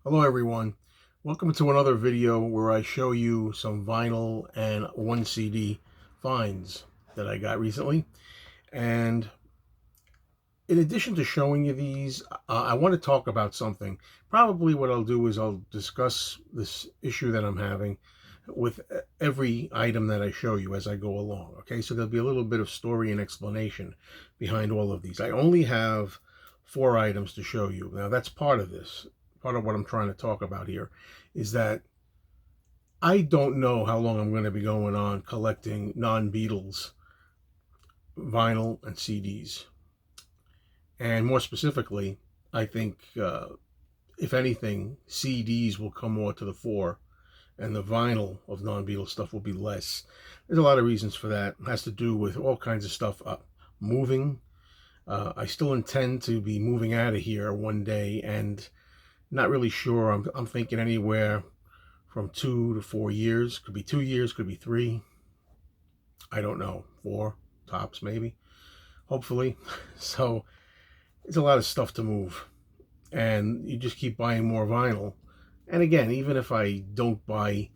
Hello everyone, welcome to another video where I show you some vinyl and one CD finds that I got recently. And in addition to showing you these, I want to talk about something. Probably what I'll do is I'll discuss this issue that I'm having with every item that I show you as I go along. Okay, so there'll be a little bit of story and explanation behind all of these. I only have 4 items to show you. Now that's part of this. Part of what I'm trying to talk about here is that I don't know how long I'm going to be going on collecting non-Beatles vinyl and CDs. And more specifically, I think, if anything, CDs will come more to the fore and the vinyl of non-Beatles stuff will be less. There's a lot of reasons for that. It has to do with all kinds of stuff. Moving. I still intend to be moving out of here one day, and not really sure. I'm thinking anywhere from 2 to 4 years. Could be 2 years, could be 3. I don't know. 4 tops, maybe. Hopefully. So it's a lot of stuff to move, and you just keep buying more vinyl. And again, even if I don't buy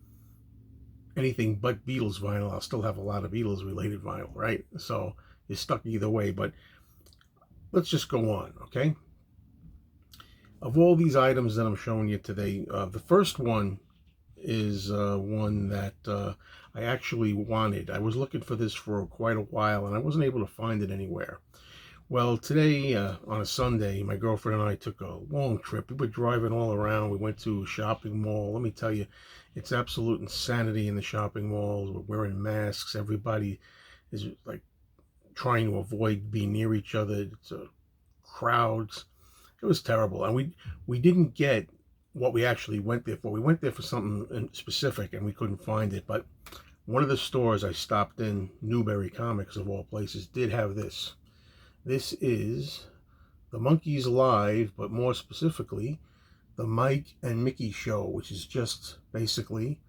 anything but Beatles vinyl, I'll still have a lot of Beatles related vinyl, right? So you're stuck either way. But let's just go on, okay? Of all these items that I'm showing you today, the first one is one that I actually wanted. I was looking for this for quite a while, and I wasn't able to find it anywhere. Well, today, on a Sunday, my girlfriend and I took a long trip. We were driving all around. We went to a shopping mall. Let me tell you, it's absolute insanity in the shopping malls. We're wearing masks. Everybody is like trying to avoid being near each other. It's crowds. It was terrible. And we didn't get what we actually went there for. We went there for something specific, and we couldn't find it. But one of the stores I stopped in, Newberry Comics of all places, did have this. This is the Monkees Live, but more specifically, the Mike and Mickey Show, which is just basically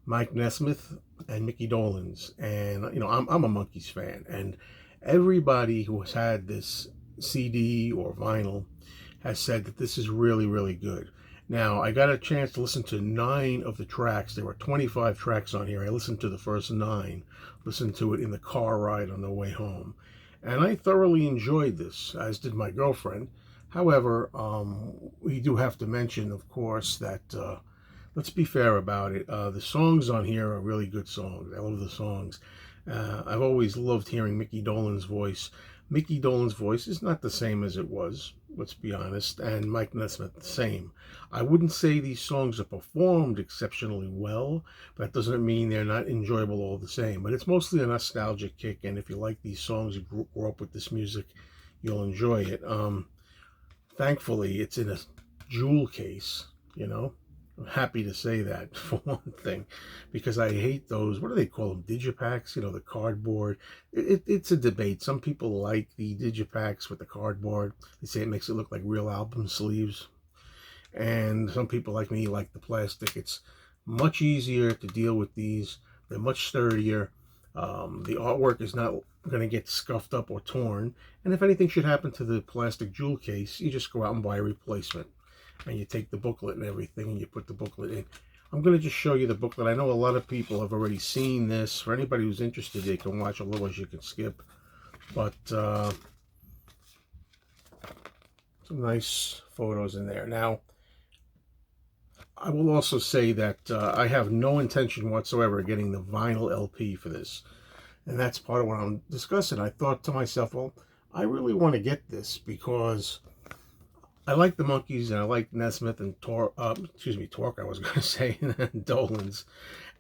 Mike Nesmith and Mickey Dolenz. And, you know, I'm a Monkees fan, and everybody who has had this CD or vinyl has said that this is really, really good. Now, I got a chance to listen to 9 of the tracks. There were 25 tracks on here. I listened to the first 9, listened to it in the car ride on the way home. And I thoroughly enjoyed this, as did my girlfriend. However, we do have to mention, of course, that let's be fair about it. The songs on here are really good songs. I love the songs. I've always loved hearing Mickey Dolenz's voice. Mickey Dolenz's voice is not the same as it was, let's be honest, and Mike Nesmith the same. I wouldn't say these songs are performed exceptionally well, but that doesn't mean they're not enjoyable all the same. But it's mostly a nostalgic kick, and if you like these songs, you grew up with this music, you'll enjoy it. Thankfully, it's in a jewel case, you know. I'm happy to say that, for one thing, because I hate those, what do they call them, digipacks, you know, the cardboard. It's a debate. Some people like the digipacks with the cardboard. They say it makes it look like real album sleeves. And some people like me like the plastic. It's much easier to deal with these. They're much sturdier. The artwork is not going to get scuffed up or torn. And if anything should happen to the plastic jewel case, you just go out and buy a replacement. And you take the booklet and everything, and you put the booklet in. I'm going to just show you the booklet. I know a lot of people have already seen this. For anybody who's interested, they can watch, otherwise you can skip. But some nice photos in there. Now, I will also say that I have no intention whatsoever of getting the vinyl LP for this. And that's part of what I'm discussing. I thought to myself, well, I really want to get this because I like the Monkees, and I like Nesmith and Torque, I was going to say, and Dolenz.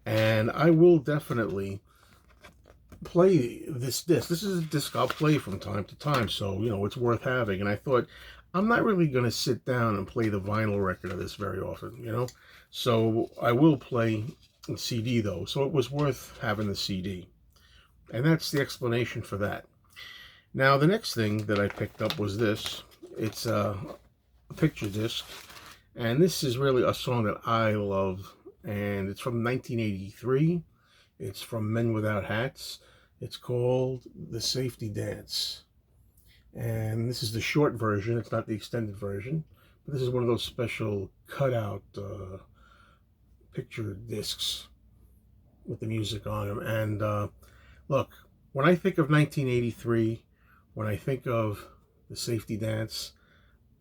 And I will definitely play this disc. This is a disc I'll play from time to time, so, you know, it's worth having. And I thought, I'm not really going to sit down and play the vinyl record of this very often, you know? So I will play the CD, though. So it was worth having the CD. And that's the explanation for that. Now, the next thing that I picked up was this. It's a picture disc, and this is really a song that I love, and it's from 1983. It's from Men Without Hats. It's called The Safety Dance, and this is the short version. It's not the extended version, But this is one of those special cutout picture discs with the music on them. And look, when I think of 1983, when I think of the Safety Dance,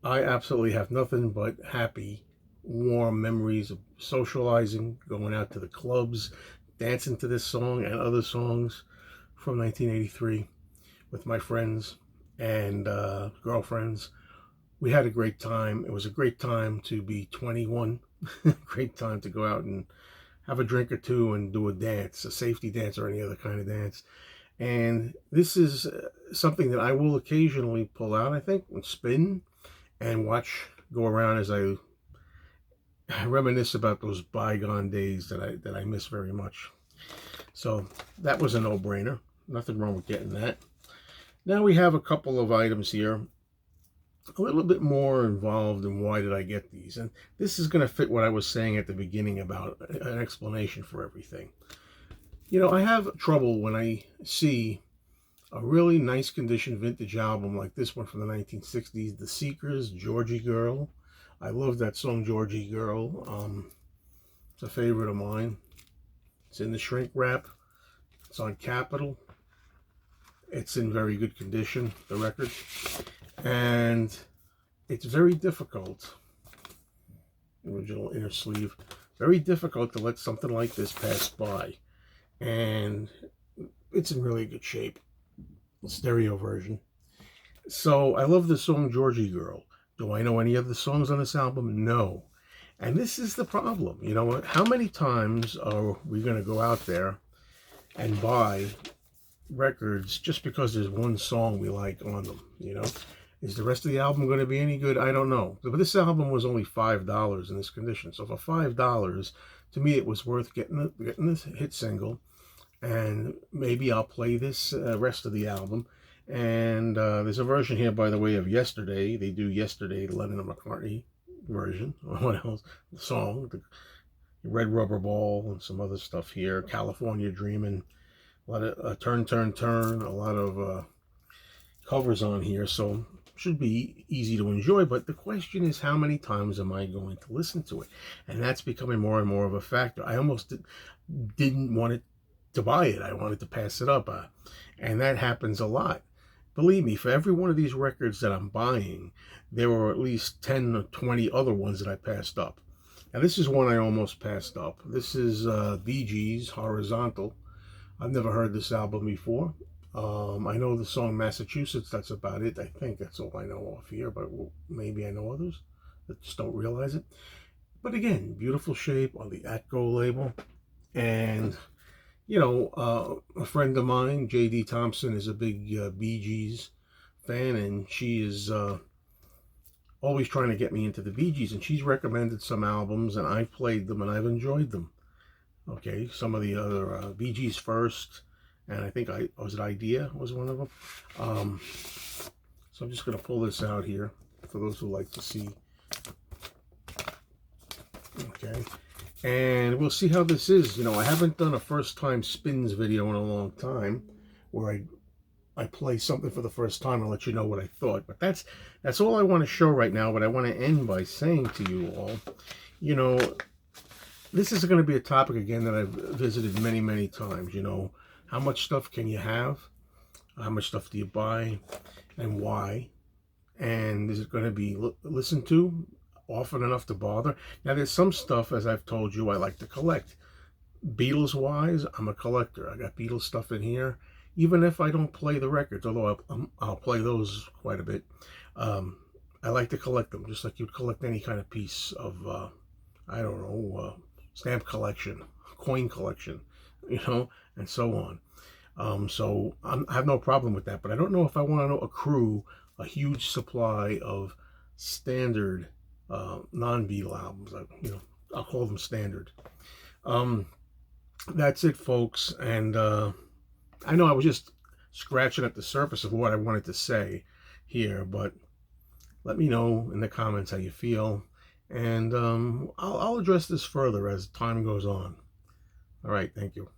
I absolutely have nothing but happy, warm memories of socializing, going out to the clubs, dancing to this song and other songs from 1983 with my friends and girlfriends. We had a great time. It was a great time to be 21. Great time to go out and have a drink or two and do a dance, a safety dance or any other kind of dance. And this is something that I will occasionally pull out, I think, and spin and watch go around as I reminisce about those bygone days that I miss very much. So that was a no-brainer. Nothing wrong with getting that. Now we have a couple of items here, a little bit more involved in why did I get these. And this is going to fit what I was saying at the beginning about an explanation for everything. You know, I have trouble when I see a really nice condition vintage album like this one from the 1960s, The Seekers, Georgie Girl. I love that song, Georgie Girl. It's a favorite of mine. It's in the shrink wrap. It's on Capitol. It's in very good condition, the record. And it's very difficult, original inner sleeve, very difficult to let something like this pass by. And it's in really good shape, stereo version. So I love the song Georgie Girl. Do I know any of the songs on this album? No. And this is the problem. You know what? How many times are we going to go out there and buy records just because there's one song we like on them? You know, is the rest of the album going to be any good? I don't know. But this album was only $5 in this condition. So for $5, to me, it was worth getting this hit single. And maybe I'll play this rest of the album. And there's a version here, by the way, of Yesterday. They do Yesterday, the Lennon and McCartney version. What else? The song, the Red Rubber Ball, and some other stuff here. California Dreamin', a lot of Turn, Turn, Turn, a lot of covers on here. So should be easy to enjoy. But the question is, how many times am I going to listen to it? And that's becoming more and more of a factor. I almost didn't want it to buy it. I wanted to pass it up. And that happens a lot. Believe me, for every one of these records that I'm buying, there were at least 10 or 20 other ones that I passed up. Now, this is one I almost passed up. This is Bee Gees, Horizontal. I've never heard this album before. I know the song Massachusetts. That's about it. I think that's all I know off here, but maybe I know others that just don't realize it. But again, beautiful shape on the Atco label. And you know, a friend of mine, J.D. Thompson, is a big Bee Gees fan, and she is always trying to get me into the Bee Gees, and she's recommended some albums, and I've played them, and I've enjoyed them. Okay, some of the other Bee Gees First, and I think was it Idea was one of them. So I'm just going to pull this out here for those who like to see. Okay. And we'll see how this is. You know, I haven't done a first time spins video in a long time where I play something for the first time and let you know what I thought. But that's all I want to show right now. But I want to end by saying to you all, you know, this is going to be a topic again that I've visited many, many times. You know, how much stuff can you have? How much stuff do you buy? And why? And is it going to be listened to often enough to bother? Now, there's some stuff, as I've told you, I like to collect. Beatles wise, I'm a collector. I got Beatles stuff in here, even if I don't play the records, although I'll play those quite a bit. I like to collect them, just like you'd collect any kind of piece of, I don't know, stamp collection, coin collection, you know, and so on. So I have no problem with that, but I don't know if I want to accrue a huge supply of standard non-Beatle albums. You know, I'll call them standard. That's it, folks. And I know I was just scratching at the surface of what I wanted to say here, but let me know in the comments how you feel, and I'll address this further as time goes on. All right, thank you.